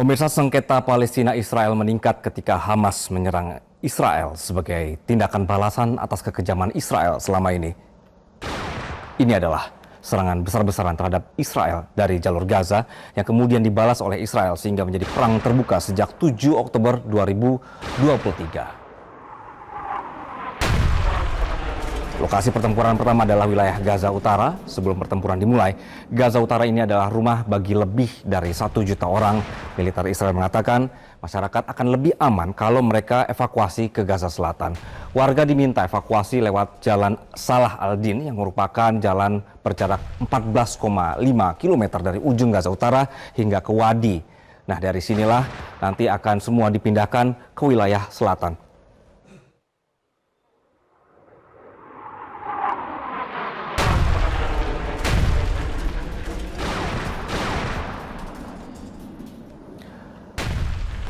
Pemirsa, sengketa Palestina-Israel meningkat ketika Hamas menyerang Israel sebagai tindakan balasan atas kekejaman Israel selama ini. Ini adalah serangan besar-besaran terhadap Israel dari jalur Gaza yang kemudian dibalas oleh Israel sehingga menjadi perang terbuka sejak 7 Oktober 2023. Lokasi pertempuran pertama adalah wilayah Gaza Utara. Sebelum pertempuran dimulai, Gaza Utara ini adalah rumah bagi lebih dari 1 juta orang. Militer Israel mengatakan masyarakat akan lebih aman kalau mereka evakuasi ke Gaza Selatan. Warga diminta evakuasi lewat jalan Salah al-Din yang merupakan jalan berjarak 14,5 km dari ujung Gaza Utara hingga ke Wadi. Nah, dari sinilah nanti akan semua dipindahkan ke wilayah selatan.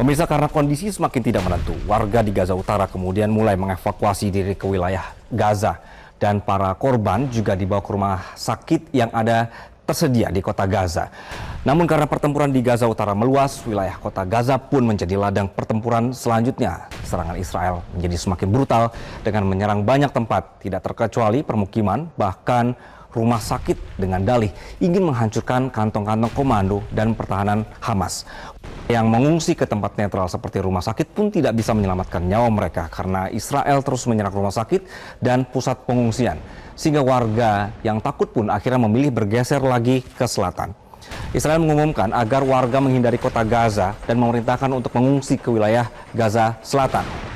Pemirsa, karena kondisi semakin tidak menentu, warga di Gaza Utara kemudian mulai mengevakuasi diri ke wilayah Gaza. Dan para korban juga dibawa ke rumah sakit yang ada tersedia di kota Gaza. Namun karena pertempuran di Gaza Utara meluas, wilayah kota Gaza pun menjadi ladang pertempuran selanjutnya. Serangan Israel menjadi semakin brutal dengan menyerang banyak tempat, tidak terkecuali permukiman, bahkan rumah sakit dengan dalih ingin menghancurkan kantong-kantong komando dan pertahanan Hamas. Yang mengungsi ke tempat netral seperti rumah sakit pun tidak bisa menyelamatkan nyawa mereka karena Israel terus menyerang rumah sakit dan pusat pengungsian. Sehingga warga yang takut pun akhirnya memilih bergeser lagi ke selatan. Israel mengumumkan agar warga menghindari kota Gaza dan memerintahkan untuk mengungsi ke wilayah Gaza Selatan.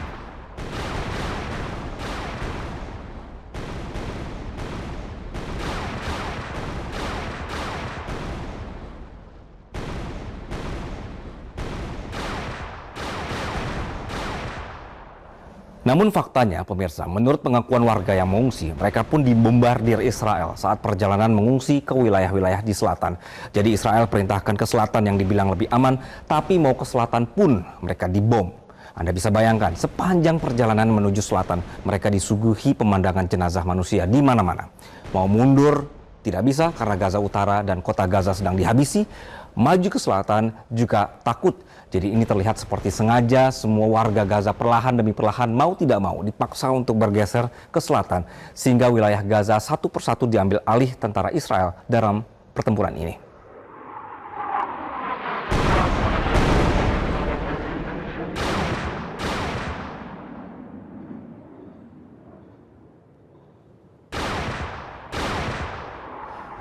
Namun faktanya, pemirsa, menurut pengakuan warga yang mengungsi, mereka pun dibombardir Israel saat perjalanan mengungsi ke wilayah-wilayah di selatan. Jadi Israel perintahkan ke selatan yang dibilang lebih aman, tapi mau ke selatan pun mereka dibom. Anda bisa bayangkan, sepanjang perjalanan menuju selatan, mereka disuguhi pemandangan jenazah manusia di mana-mana. Mau mundur, tidak bisa karena Gaza Utara dan kota Gaza sedang dihabisi. Maju ke selatan juga takut. Jadi ini terlihat seperti sengaja semua warga Gaza perlahan demi perlahan mau tidak mau dipaksa untuk bergeser ke selatan. Sehingga wilayah Gaza satu persatu diambil alih tentara Israel dalam pertempuran ini.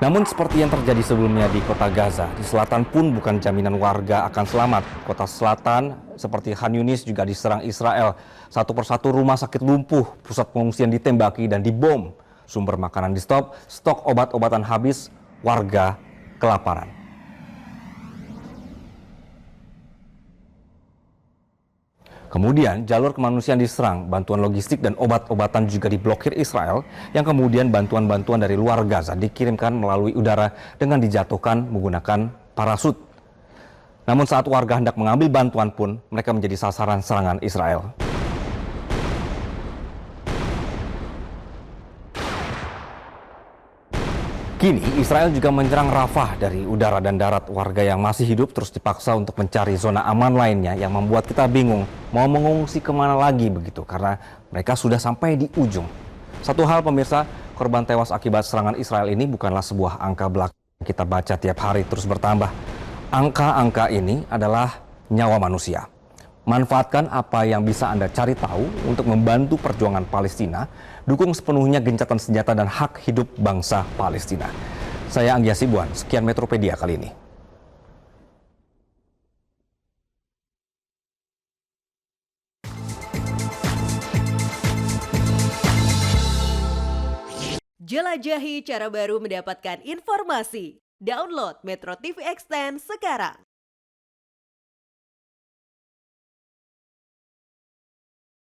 Namun seperti yang terjadi sebelumnya di kota Gaza, di selatan pun bukan jaminan warga akan selamat. Kota selatan seperti Khan Yunis juga diserang Israel. Satu persatu rumah sakit lumpuh, pusat pengungsian ditembaki dan dibom. Sumber makanan di stop, stok obat-obatan habis, warga kelaparan. Kemudian jalur kemanusiaan diserang, bantuan logistik dan obat-obatan juga diblokir Israel, yang kemudian bantuan-bantuan dari luar Gaza dikirimkan melalui udara dengan dijatuhkan menggunakan parasut. Namun saat warga hendak mengambil bantuan pun, mereka menjadi sasaran serangan Israel. Kini Israel juga menyerang Rafah dari udara dan darat. Warga yang masih hidup terus dipaksa untuk mencari zona aman lainnya yang membuat kita bingung mau mengungsi kemana lagi begitu karena mereka sudah sampai di ujung. Satu hal pemirsa, korban tewas akibat serangan Israel ini bukanlah sebuah angka belaka yang kita baca tiap hari terus bertambah. Angka-angka ini adalah nyawa manusia. Manfaatkan apa yang bisa Anda cari tahu untuk membantu perjuangan Palestina. Dukung sepenuhnya gencatan senjata dan hak hidup bangsa Palestina. Saya Anggi Hasibuan, sekian Metropedia kali ini. Jelajahi cara baru mendapatkan informasi. Download Metro TV Extend sekarang.